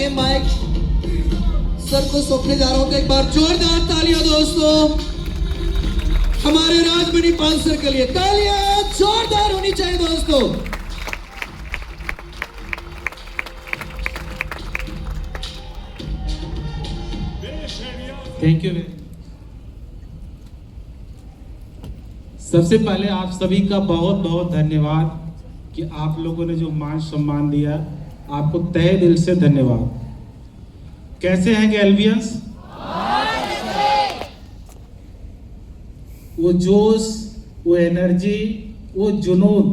ये mic sir को सौंपने जा रहा हूं। एक बार जोरदार तालियां दोस्तों हमारे राजमणि पाल सर के लिए। तालियां जोरदार होनी चाहिए दोस्तों। Thank you. सबसे पहले आप सभी का बहुत बहुत धन्यवाद कि आप लोगों ने जो मान सम्मान दिया, आपको तहे दिल से धन्यवाद। कैसे हैं गैल्वियंस? वो जोश, वो एनर्जी, वो जुनून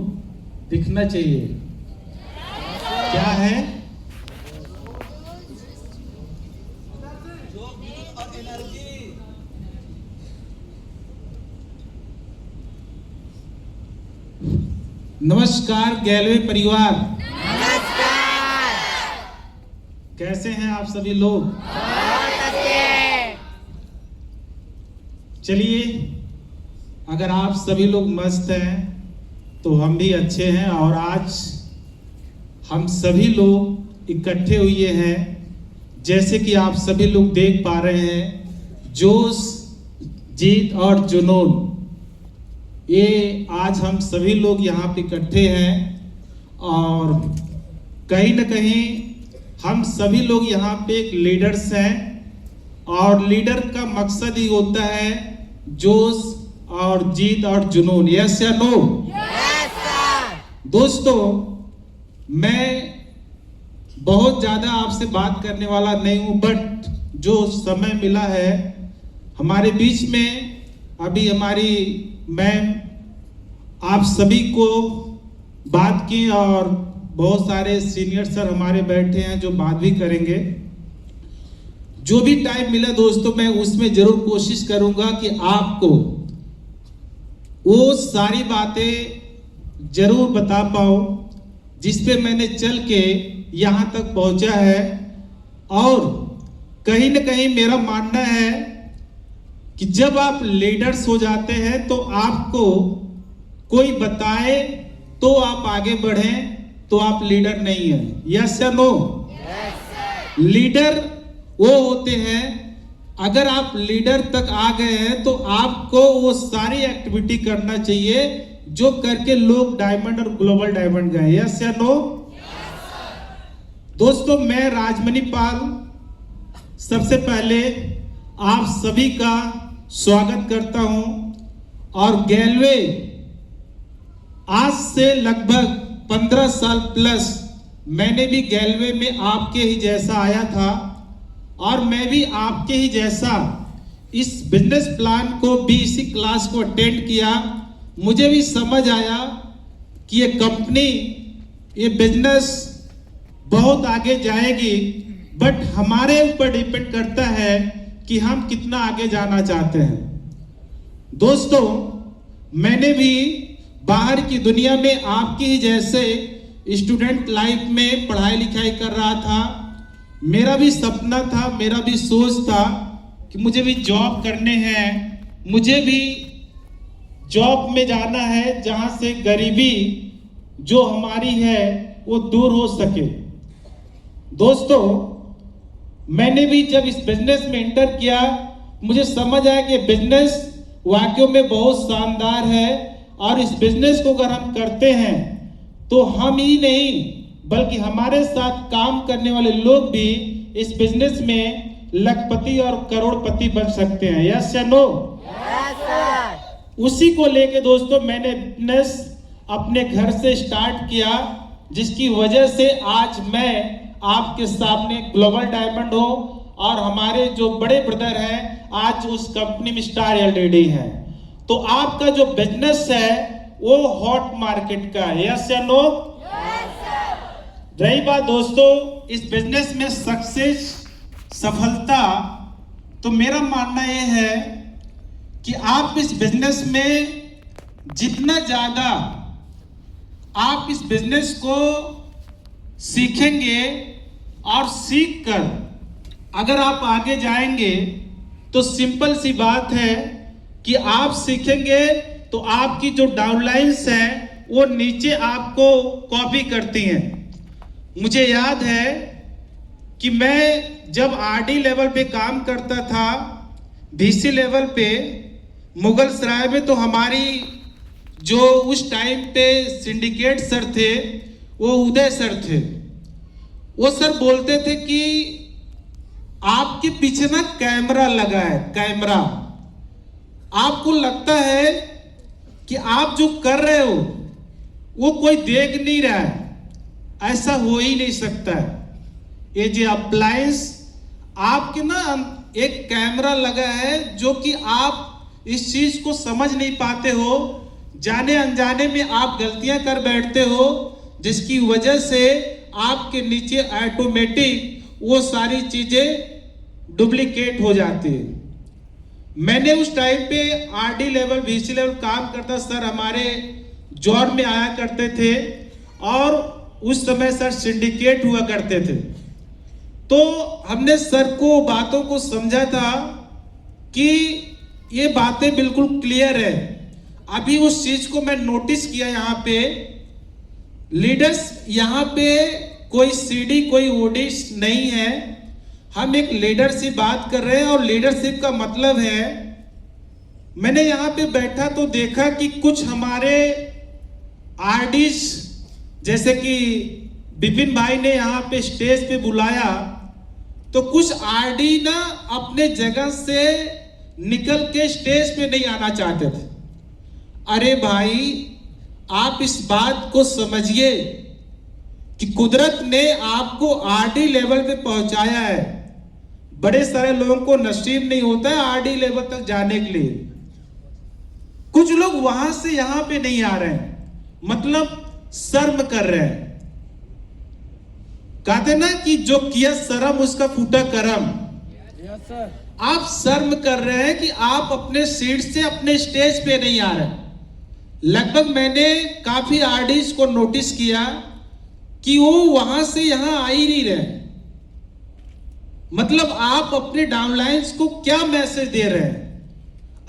दिखना चाहिए। क्या है? नमस्कार गैलवे परिवार। नमस्कार। कैसे हैं आप सभी लोग? चलिए, अगर आप सभी लोग मस्त हैं तो हम भी अच्छे हैं। और आज हम सभी लोग इकट्ठे हुए हैं, जैसे कि आप सभी लोग देख पा रहे हैं, जोश, जीत और जुनून। ये आज हम सभी लोग यहाँ पे इकट्ठे हैं और कहीं ना कहीं हम सभी लोग यहाँ पे एक लीडर्स हैं और लीडर का मकसद ही होता है जोश और जीत और जुनून। यस या नो? Yes sir. दोस्तों, मैं बहुत ज़्यादा आपसे बात करने वाला नहीं हूँ, बट जो समय मिला है हमारे बीच में, अभी हमारी मैम आप सभी को बात की और बहुत सारे सीनियर सर हमारे बैठे हैं जो बात भी करेंगे। जो भी टाइम मिला दोस्तों, मैं उसमें जरूर कोशिश करूंगा कि आपको वो सारी बातें जरूर बता पाऊं जिस पे मैंने चल के यहां तक पहुंचा है। और कहीं ना कहीं मेरा मानना है कि जब आप लीडर्स हो जाते हैं तो आपको कोई बताए तो आप आगे बढ़ें, तो आप लीडर नहीं हैं। यस या नो? लीडर वो होते हैं, अगर आप लीडर तक आ गए हैं तो आपको वो सारी एक्टिविटी करना चाहिए जो करके लोग डायमंड और ग्लोबल डायमंड गए। यस या नो? दोस्तों, मैं राजमणि पाल सबसे पहले आप सभी का स्वागत करता हूं। और गैलवे आज से लगभग 15 साल प्लस मैंने भी गैलवे में आपके ही जैसा आया था और मैं भी आपके ही जैसा इस बिजनेस प्लान को भी, इसी क्लास को अटेंड किया। मुझे भी समझ आया कि ये कंपनी, ये बिजनेस बहुत आगे जाएगी, बट हमारे ऊपर डिपेंड करता है कि हम कितना आगे जाना चाहते हैं। दोस्तों, मैंने भी बाहर की दुनिया में आपकी ही जैसे स्टूडेंट लाइफ में पढ़ाई लिखाई कर रहा था। मेरा भी सपना था, मेरा भी सोच था कि मुझे भी जॉब करने हैं, मुझे भी जॉब में जाना है जहां से गरीबी जो हमारी है वो दूर हो सके। दोस्तों, मैंने भी जब इस बिजनेस में एंटर किया, मुझे समझ आया कि बिजनेस वाकई में बहुत शानदार है और इस बिजनेस को अगर हम करते हैं तो हम ही नहीं बल्कि हमारे साथ काम करने वाले लोग भी इस बिजनेस में लखपति और करोड़पति बन सकते हैं। यस या नो? Yes sir. उसी को लेके दोस्तों मैंने बिजनेस अपने घर से स्टार्ट किया, जिसकी वजह से आज मैं आपके सामने ग्लोबल डायमंड हो और हमारे जो बड़े ब्रदर हैं आज उस कंपनी में स्टार एलटीडी है। तो आपका जो बिजनेस है वो हॉट मार्केट का है। यस या नो? Yes sir. रही बात दोस्तों इस बिजनेस में सक्सेस, सफलता, तो मेरा मानना ये है कि आप इस बिजनेस में जितना ज्यादा आप इस बिजनेस को सीखेंगे और सीख कर अगर आप आगे जाएंगे तो सिंपल सी बात है कि आप सीखेंगे तो आपकी जो डाउनलाइंस हैं वो नीचे आपको कॉपी करती हैं। मुझे याद है कि मैं जब आरडी लेवल पे काम करता था, बीसी लेवल पे मुगल सराय में, तो हमारी जो उस टाइम पे सिंडिकेट सर थे वो उदय सर थे। वो सर बोलते थे कि आपके पीछे ना कैमरा लगा है, कैमरा। आपको लगता है कि आप जो कर रहे हो वो कोई देख नहीं रहा है, ऐसा हो ही नहीं सकता है। ये जो अप्लायंस आपके ना एक कैमरा लगा है, जो कि आप इस चीज को समझ नहीं पाते हो, जाने अनजाने में आप गलतियां कर बैठते हो, जिसकी वजह से आपके नीचे ऑटोमेटिक वो सारी चीजें डुप्लीकेट हो जाती है। मैंने उस टाइम पे आरडी लेवल, बीसी लेवल काम करता, सर हमारे जॉन में आया करते थे और उस समय सर सिंडिकेट हुआ करते थे। तो हमने सर को बातों को समझा था कि ये बातें बिल्कुल क्लियर है। अभी उस चीज को मैं नोटिस किया, यहाँ पे लीडर्स, यहाँ पे कोई सीडी कोई ओडी नहीं है, हम एक लीडर से बात कर रहे हैं। और लीडरशिप का मतलब है, मैंने यहाँ पे बैठा तो देखा कि कुछ हमारे आरडीज, जैसे कि विपिन भाई ने यहाँ पे स्टेज पे बुलाया, तो कुछ आरडी ना अपने जगह से निकल के स्टेज पे नहीं आना चाहते थे। अरे भाई, आप इस बात को समझिए कि कुदरत ने आपको आरडी लेवल पे पहुंचाया है। बड़े सारे लोगों को नसीब नहीं होता है आरडी लेवल तक जाने के लिए। कुछ लोग वहां से यहां पे नहीं आ रहे हैं, मतलब शर्म कर रहे हैं। कहते ना कि जो किया शर्म उसका फूटा करम। आप शर्म कर रहे हैं कि आप अपने सीट से अपने स्टेज पे नहीं आ रहे। लगभग मैंने काफी आरडीज को नोटिस किया कि वो वहां से यहां आ ही नहीं रहे। मतलब आप अपने डाउनलाइंस को क्या मैसेज दे रहे हैं,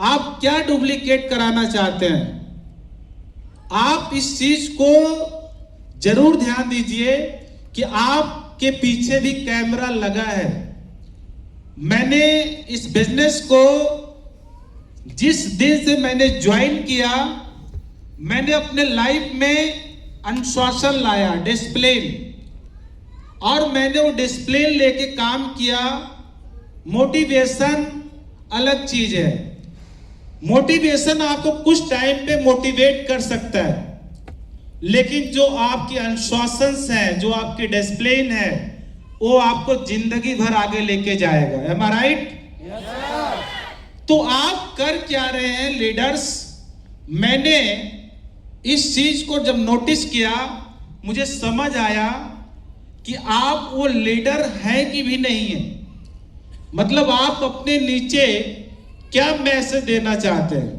आप क्या डुप्लीकेट कराना चाहते हैं। आप इस चीज को जरूर ध्यान दीजिए कि आपके पीछे भी कैमरा लगा है। मैंने इस बिजनेस को जिस दिन से मैंने ज्वाइन किया, मैंने अपने लाइफ में अनुशासन लाया, डिसिप्लिन, और मैंने वो डिसिप्लिन लेके काम किया। मोटिवेशन अलग चीज है। मोटिवेशन आपको कुछ टाइम पे मोटिवेट कर सकता है, लेकिन जो आपकी अनुशासन है, जो आपकी डिसिप्लिन है, वो आपको जिंदगी भर आगे लेके जाएगा। एम आई राइट? तो आप कर क्या रहे हैं लीडर्स? मैंने इस चीज को जब नोटिस किया, मुझे समझ आया कि आप वो लीडर हैं कि भी नहीं है। मतलब आप अपने नीचे क्या मैसेज देना चाहते हैं।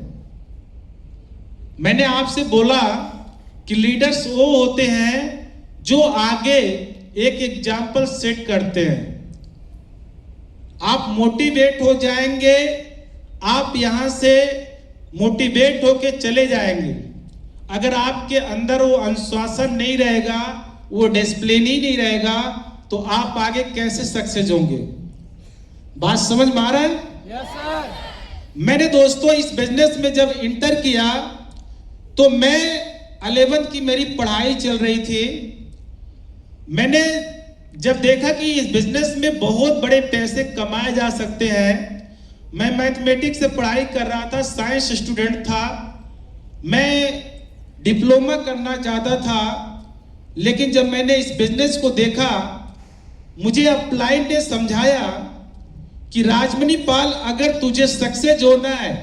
मैंने आपसे बोला कि लीडर्स वो होते हैं जो आगे एक एग्जाम्पल सेट करते हैं। आप मोटिवेट हो जाएंगे, आप यहां से मोटिवेट होके चले जाएंगे। अगर आपके अंदर वो अनुशासन नहीं रहेगा, वो डिसिप्लिन ही नहीं रहेगा, तो आप आगे कैसे सक्सेस होंगे। बात समझ में आ रहा है? Yes sir. मैंने दोस्तों इस बिजनेस में जब इंटर किया, तो मैं 11 की मेरी पढ़ाई चल रही थी। मैंने जब देखा कि इस बिजनेस में बहुत बड़े पैसे कमाए जा सकते हैं, मैं मैथमेटिक्स से पढ़ाई कर रहा था, साइंस स्टूडेंट था, मैं डिप्लोमा करना चाहता था। लेकिन जब मैंने इस बिजनेस को देखा, मुझे अपलाइन ने समझाया कि राजमणि पाल, अगर तुझे सक्सेस होना है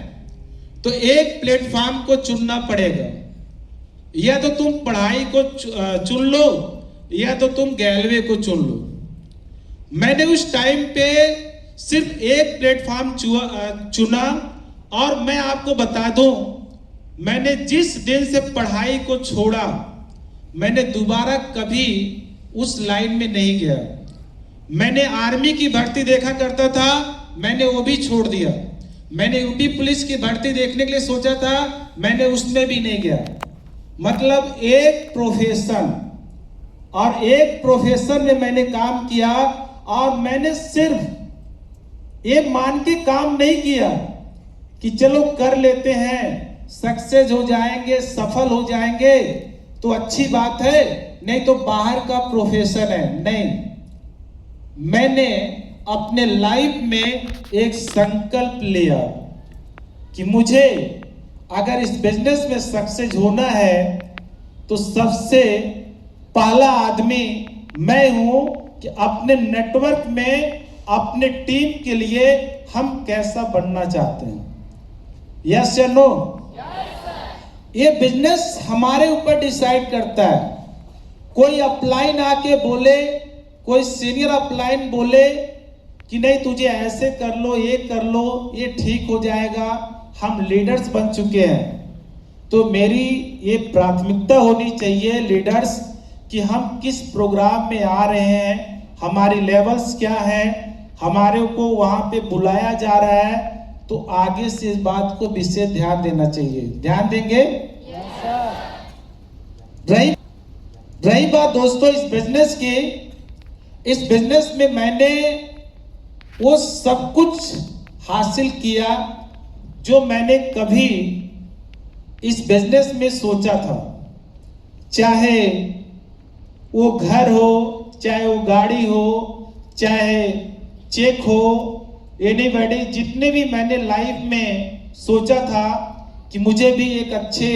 तो एक प्लेटफॉर्म को चुनना पड़ेगा। या तो तुम पढ़ाई को चुन लो, या तो तुम गैलवे को चुन लो। मैंने उस टाइम पे सिर्फ एक प्लेटफॉर्म चुना। और मैं आपको बता दूं, मैंने जिस दिन से पढ़ाई को छोड़ा, मैंने दोबारा कभी उस लाइन में नहीं गया। मैंने आर्मी की भर्ती देखा करता था, मैंने वो भी छोड़ दिया। मैंने यूपी पुलिस की भर्ती देखने के लिए सोचा था, मैंने उसमें भी नहीं गया। मतलब एक प्रोफेशन, और एक प्रोफेशन में मैंने काम किया, और मैंने सिर्फ ये मान के काम नहीं किया कि चलो कर लेते हैं, सक्सेस हो जाएंगे, सफल हो जाएंगे तो अच्छी बात है, नहीं तो बाहर का प्रोफेशन है। नहीं, मैंने अपने लाइफ में एक संकल्प लिया कि मुझे अगर इस बिजनेस में सक्सेस होना है तो सबसे पहला आदमी मैं हूं कि अपने नेटवर्क में अपने टीम के लिए हम कैसा बनना चाहते हैं। यस या नो? ये बिजनेस हमारे ऊपर डिसाइड करता है। कोई अपलाइन आके बोले, कोई सीनियर अपलाइन बोले कि नहीं तुझे ऐसे कर लो, ये कर लो, ये ठीक हो जाएगा, हम लीडर्स बन चुके हैं। तो मेरी ये प्राथमिकता होनी चाहिए लीडर्स कि हम किस प्रोग्राम में आ रहे हैं, हमारी लेवल्स क्या हैं, हमारे को वहां पे बुलाया जा रहा है, तो आगे से इस बात को विशेष ध्यान देना चाहिए। ध्यान देंगे? रही बात दोस्तों इस बिजनेस की, इस बिजनेस में मैंने वो सब कुछ हासिल किया जो मैंने कभी इस बिजनेस में सोचा था। चाहे वो घर हो, चाहे वो गाड़ी हो, चाहे चेक हो, एनीबॉडी, जितने भी मैंने लाइफ में सोचा था कि मुझे भी एक अच्छे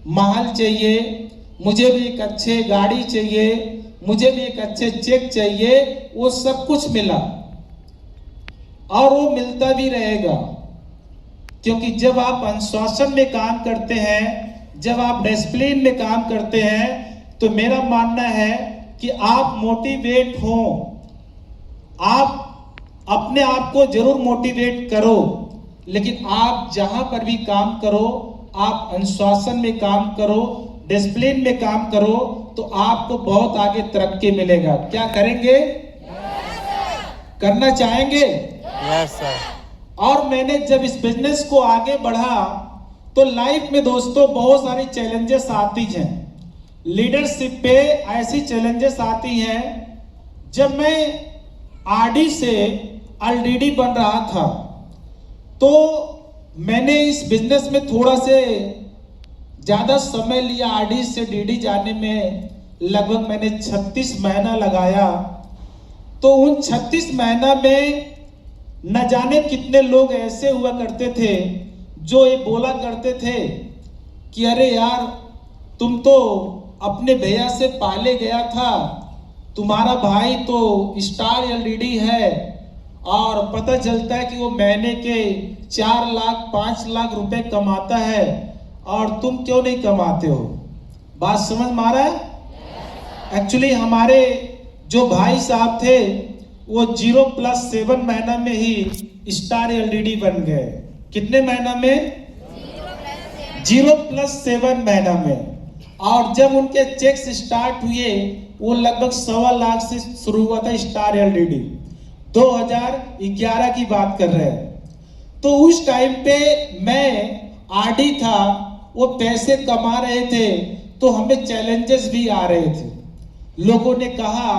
महल चाहिए, मुझे भी एक अच्छे गाड़ी चाहिए, मुझे भी एक अच्छे चेक चाहिए, वो सब कुछ मिला और वो मिलता भी रहेगा। क्योंकि जब आप अनुशासन में काम करते हैं, जब आप डिसिप्लिन में काम करते हैं, तो मेरा मानना है कि आप मोटिवेट हो, आप अपने आप को जरूर मोटिवेट करो, लेकिन आप जहां पर भी काम करो, आप अनुशासन में काम करो, डिसिप्लिन में काम करो, तो आपको बहुत आगे तरक्की मिलेगा। क्या करेंगे? करना चाहेंगे? Yes sir. और मैंने जब इस बिजनेस को आगे बढ़ा तो लाइफ में दोस्तों बहुत सारी चैलेंजेस आती हैं। लीडरशिप पे ऐसी चैलेंजेस आती हैं। जब मैं आरडी से एलडीडी बन रहा था तो मैंने इस बिजनेस में थोड़ा से ज्यादा समय लिया। आरडी से डीडी जाने में लगभग मैंने 36 महीना लगाया। तो उन 36 महीना में न जाने कितने लोग ऐसे हुआ करते थे जो ये बोला करते थे कि अरे यार तुम तो अपने भैया से पाले गया था, तुम्हारा भाई तो स्टार एलईडी है और पता चलता है कि वो महीने के 4 लाख 5 लाख रुपए कमाता है और तुम क्यों नहीं कमाते हो। बात समझ में आ रहा है? एक्चुअली हमारे जो भाई साहब थे वो 0+7 महीना में ही स्टार एलईडी बन गए। कितने महीना में? 0+7 महीना में। और जब उनके चेक्स स्टार्ट हुए वो लगभग 1.25 लाख से शुरू हुआ था स्टार एलईडी। 2011 की बात कर रहे हैं। तो उस टाइम पे मैं आरडी था, वो पैसे कमा रहे थे, तो हमें चैलेंजेस भी आ रहे थे। लोगों ने कहा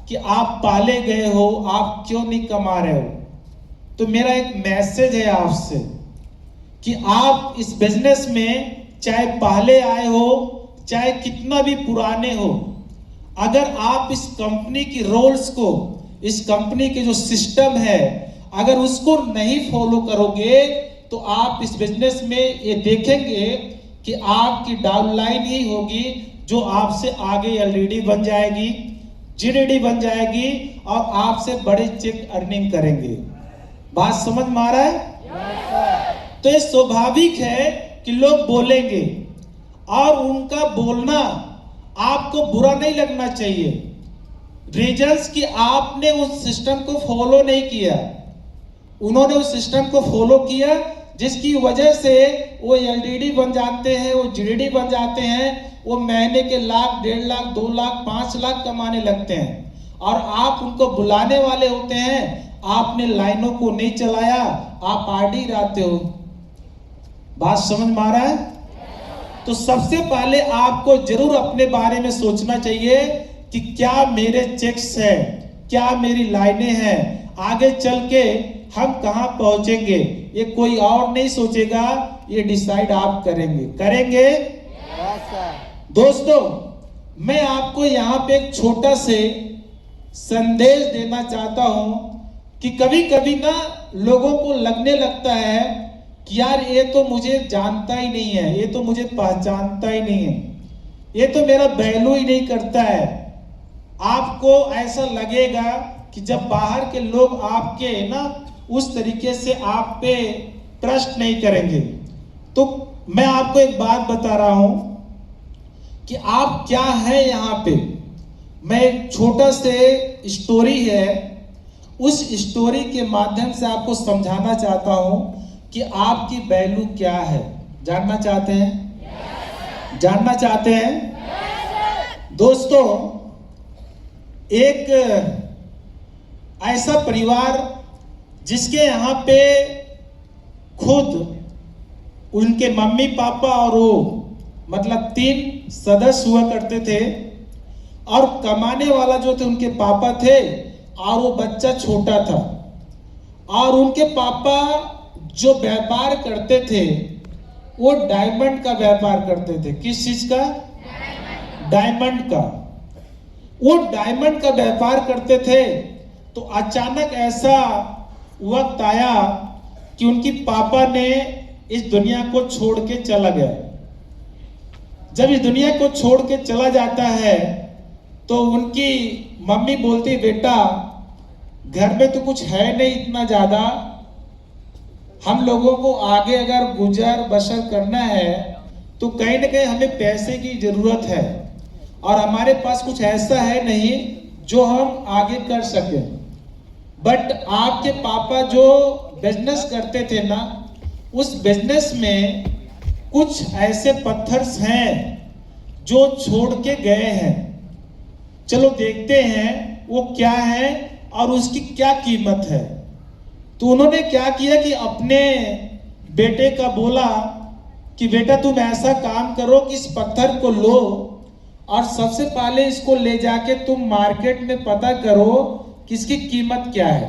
कि आप पाले गए हो, आप क्यों नहीं कमा रहे हो। तो मेरा एक मैसेज है आपसे कि आप इस बिजनेस में चाहे पहले आए हो, चाहे कितना भी पुराने हो, अगर आप इस कंपनी की रूल्स को, इस कंपनी के जो सिस्टम है, अगर उसको नहीं फॉलो करोगे तो आप इस बिजनेस में ये देखेंगे कि आपकी डाउनलाइन ही होगी जो आपसे आगे एलईडी बन जाएगी, जीडीडी बन जाएगी और आपसे बड़े चेक अर्निंग करेंगे। बात समझ में आ रहा है? तो ये स्वाभाविक है कि लोग बोलेंगे और उनका बोलना आपको बुरा नहीं लगना चाहिए। रीजंस कि आपने उस सिस्टम को फॉलो नहीं किया, उन्होंने उस सिस्टम को फॉलो किया जिसकी वजह से वो एलईडी बन जाते हैं, वो जीडीडी बन जाते हैं, वो महीने के लाख, 1.5 लाख, 2 लाख, 5 लाख कमाने लगते हैं और आप उनको बुलाने वाले होते हैं। आपने लाइनों को नहीं चलाया, आप आरडी रहते हो। बात समझ में आ रहा है? तो सबसे पहले आपको जरूर अपने बारे में सोचना चाहिए कि क्या मेरे चेक्स है, क्या मेरी लाइनें हैं, आगे चल के हम कहां पहुंचेंगे, ये कोई और नहीं सोचेगा, ये डिसाइड आप करेंगे। दोस्तों, मैं आपको यहाँ पे एक छोटा से संदेश देना चाहता हूं कि कभी कभी ना लोगों को लगने लगता है कि यार ये तो मुझे जानता ही नहीं है, ये तो मुझे पहचानता ही नहीं है, ये तो मेरा वैल्यू ही नहीं करता है। आपको ऐसा लगेगा कि जब बाहर के लोग आपके ना उस तरीके से आप पे ट्रस्ट नहीं करेंगे। तो मैं आपको एक बात बता रहा हूं कि आप क्या है यहाँ पे। मैं एक छोटा से स्टोरी है, उस स्टोरी के माध्यम से आपको समझाना चाहता हूं कि आपकी वैल्यू क्या है। जानना चाहते हैं? जानना चाहते हैं? दोस्तों, एक ऐसा परिवार जिसके यहाँ पे खुद उनके मम्मी पापा और वो मतलब 3 सदस्य हुआ करते थे, और कमाने वाला जो थे उनके पापा थे और वो बच्चा छोटा था। और उनके पापा जो व्यापार करते थे वो डायमंड का व्यापार करते थे। किस चीज का? डायमंड का। वो डायमंड का व्यापार करते थे। तो अचानक ऐसा वक्त आया कि उनकी पापा ने इस दुनिया को छोड़ के चला गया। जब इस दुनिया को छोड़ के चला जाता है तो उनकी मम्मी बोलती, बेटा घर में तो कुछ है नहीं इतना ज्यादा, हम लोगों को आगे अगर गुजर बसर करना है तो कहीं ना कहीं हमें पैसे की जरूरत है, और हमारे पास कुछ ऐसा है नहीं जो हम आगे कर सके। बट आपके पापा जो बिजनेस करते थे ना, उस बिजनेस में कुछ ऐसे पत्थर्स हैं जो छोड़ के गए हैं। चलो देखते हैं वो क्या है और उसकी क्या कीमत है। तो उन्होंने क्या किया कि अपने बेटे का बोला कि बेटा तुम ऐसा काम करो कि इस पत्थर को लो और सबसे पहले इसको ले जाके तुम मार्केट में पता करो कि इसकी कीमत क्या है।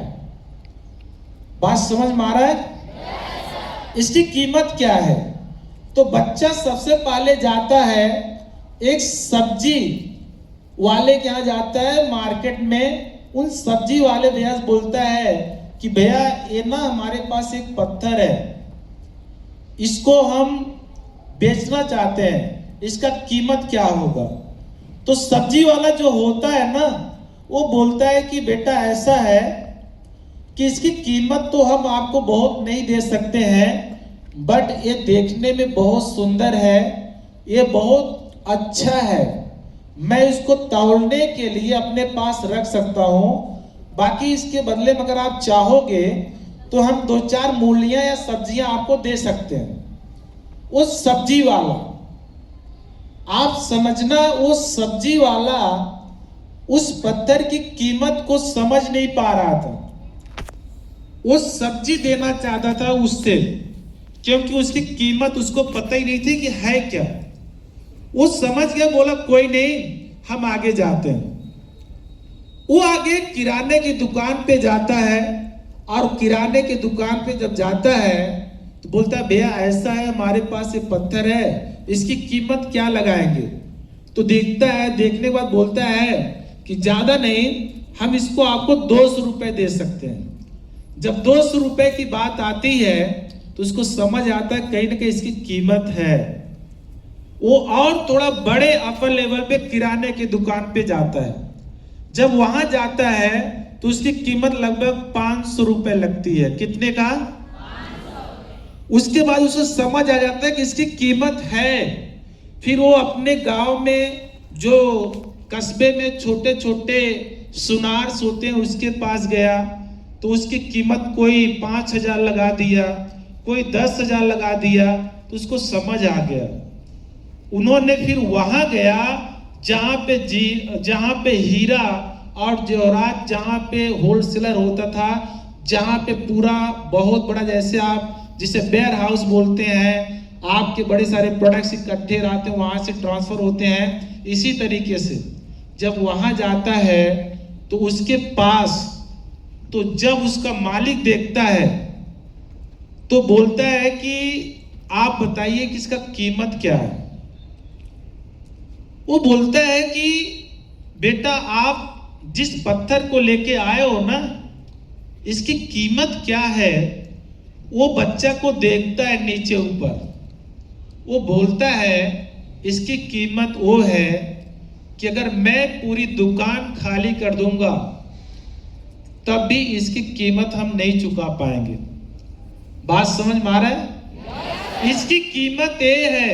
बात समझ में आ रहा है? इसकी कीमत क्या है? तो बच्चा सबसे पहले जाता है एक सब्जी वाले के यहाँ जाता है मार्केट में। उन सब्जी वाले भैया से बोलता है कि भैया ये ना हमारे पास एक पत्थर है, इसको हम बेचना चाहते हैं, इसका कीमत क्या होगा। तो सब्जी वाला जो होता है ना, वो बोलता है कि बेटा ऐसा है कि इसकी कीमत तो हम आपको बहुत नहीं दे सकते हैं, बट ये देखने में बहुत सुंदर है, ये बहुत अच्छा है, मैं इसको तौलने के लिए अपने पास रख सकता हूं। बाकी इसके बदले में अगर आप चाहोगे तो हम 2-4 मूलियां या सब्जियां आपको दे सकते हैं। उस सब्जी वाला, आप समझना, वो सब्जी वाला उस पत्थर की कीमत को समझ नहीं पा रहा था। वो सब्जी देना चाहता था उससे, क्योंकि उसकी कीमत उसको पता ही नहीं थी कि है क्या। वो समझ गया, बोला कोई नहीं, हम आगे जाते हैं। वो आगे किराने की दुकान पे जाता है, और किराने की दुकान पे जब जाता है तो बोलता है भैया ऐसा है, हमारे पास ये पत्थर है, इसकी कीमत क्या लगाएंगे। तो देखता है, देखने के बाद बोलता है कि ज्यादा नहीं, हम इसको आपको 200 रुपए दे सकते हैं। जब 200 रुपए की बात आती है तो उसको समझ आता है कहीं ना कहीं इसकी कीमत है। वो और थोड़ा बड़े अपर लेवल पे किराने की दुकान पे जाता है। जब वहां जाता है तो उसकी कीमत लगभग 500 रुपए लगती है। कितने का? 500। उसके बाद उसे समझ आ जाता है कि इसकी कीमत है। फिर वो अपने गांव में जो कस्बे में छोटे छोटे सुनार होते हैं उसके पास गया, तो उसकी कीमत कोई 5000 लगा दिया, कोई 10,000 लगा दिया। तो उसको समझ आ गया। उन्होंने फिर वहां गया जहां पे हीरा और जेवरात, जहां पे होलसेलर होता था, जहां पे पूरा बहुत बड़ा, जैसे आप जिसे वेयर हाउस बोलते हैं, आपके बड़े सारे प्रोडक्ट्स इकट्ठे रहते हैं, वहां से ट्रांसफर होते हैं। इसी तरीके से जब वहां जाता है तो उसके पास, तो जब उसका मालिक देखता है तो बोलता है कि आप बताइए कि इसका कीमत क्या है। वो बोलता है कि बेटा आप जिस पत्थर को लेके आए हो ना, इसकी कीमत क्या है। वो बच्चा को देखता है नीचे ऊपर, वो बोलता है इसकी कीमत वो है कि अगर मैं पूरी दुकान खाली कर दूंगा तब भी इसकी कीमत हम नहीं चुका पाएंगे। बात समझ में आ रहा है? इसकी कीमत ये है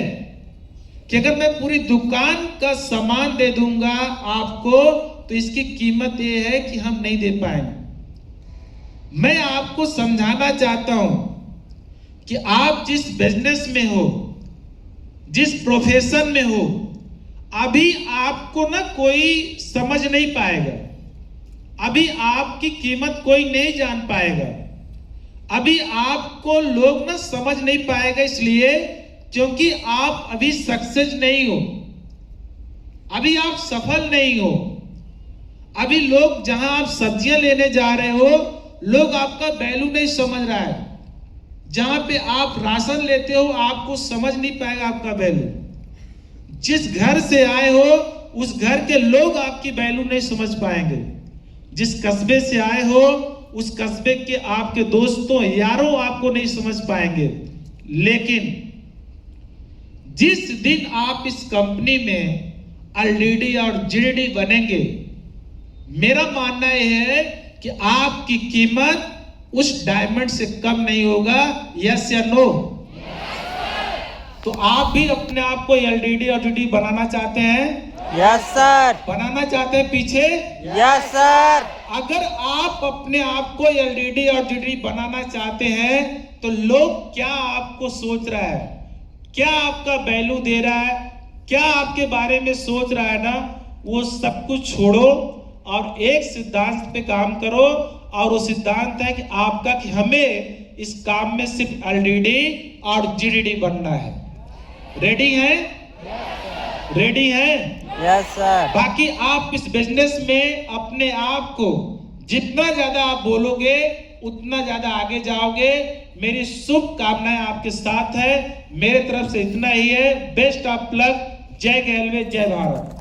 कि अगर मैं पूरी दुकान का सामान दे दूंगा आपको तो इसकी कीमत ये है कि हम नहीं दे पाएंगे। मैं आपको समझाना चाहता हूं कि आप जिस बिजनेस में हो, जिस प्रोफेशन में हो, अभी आपको ना कोई समझ नहीं पाएगा, अभी आपकी कीमत कोई नहीं जान पाएगा, अभी आपको लोग ना समझ नहीं पाएगा, इसलिए क्योंकि आप अभी सक्सेस नहीं हो, अभी आप सफल नहीं हो। अभी लोग जहां आप सब्जियां लेने जा रहे हो, लोग आपका वैल्यू नहीं समझ रहा है। जहां पे आप राशन लेते हो आपको समझ नहीं पाएगा आपका वैल्यू। जिस घर से आए हो उस घर के लोग आपकी वैल्यू नहीं समझ पाएंगे। जिस कस्बे से आए हो उस कस्बे के आपके दोस्तों यारों आपको नहीं समझ पाएंगे। लेकिन जिस दिन आप इस कंपनी में एलडीडी और जीडीडी बनेंगे, मेरा मानना यह है कि आपकी कीमत उस डायमंड से कम नहीं होगा। यस या नो? तो आप भी अपने आप को एलडीडी और जीडीडी बनाना चाहते हैं? Yes sir. बनाना चाहते हैं पीछे? Yes sir. अगर आप अपने आप को एलडीडी और जीडीडी बनाना चाहते हैं तो लोग क्या आपको सोच रहा है, क्या आपका वैल्यू दे रहा है, क्या आपके बारे में सोच रहा है ना, वो सब कुछ छोड़ो और एक सिद्धांत पे काम करो। और वो सिद्धांत है कि आपका कि हमें इस काम में सिर्फ एलडीडी और जीडीडी बनना है। रेडी हैं? रेडी हैं? Yes sir. बाकी आप इस बिजनेस में अपने आप को जितना ज्यादा आप बोलोगे उतना ज्यादा आगे जाओगे। मेरी शुभकामनाएं आपके साथ है। मेरे तरफ से इतना ही है। Best of luck. जय गैलवे, जय भारत।